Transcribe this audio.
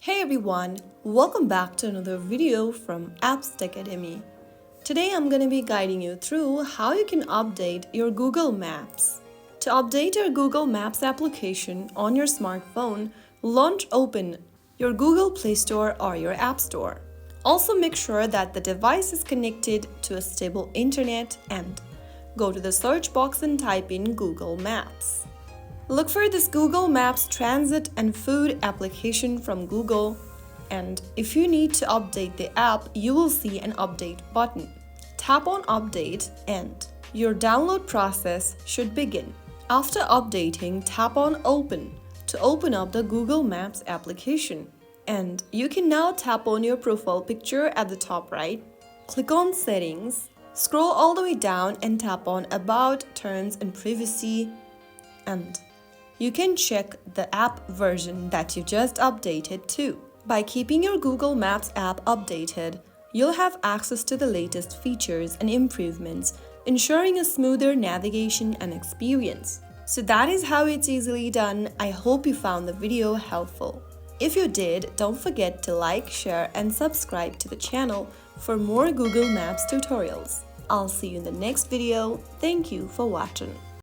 Hey everyone, welcome back to another video from Apps Academy. Today I'm going to be guiding you through how you can update your Google Maps. To update your Google Maps application on your smartphone, open your Google Play Store or your App Store. Also make sure that the device is connected to a stable internet and go to the search box and type in Google Maps. Look for this Google Maps Transit and Food application from Google, and if you need to update the app, you will see an update button. Tap on Update and your download process should begin. After updating, tap on Open to open up the Google Maps application. And you can now tap on your profile picture at the top right. Click on Settings, scroll all the way down and tap on About, Terms and Privacy, and you can check the app version that you just updated to. By keeping your Google Maps app updated, you'll have access to the latest features and improvements, ensuring a smoother navigation and experience. So that is how it's easily done. I hope you found the video helpful. If you did, don't forget to like, share, and subscribe to the channel for more Google Maps tutorials. I'll see you in the next video. Thank you for watching.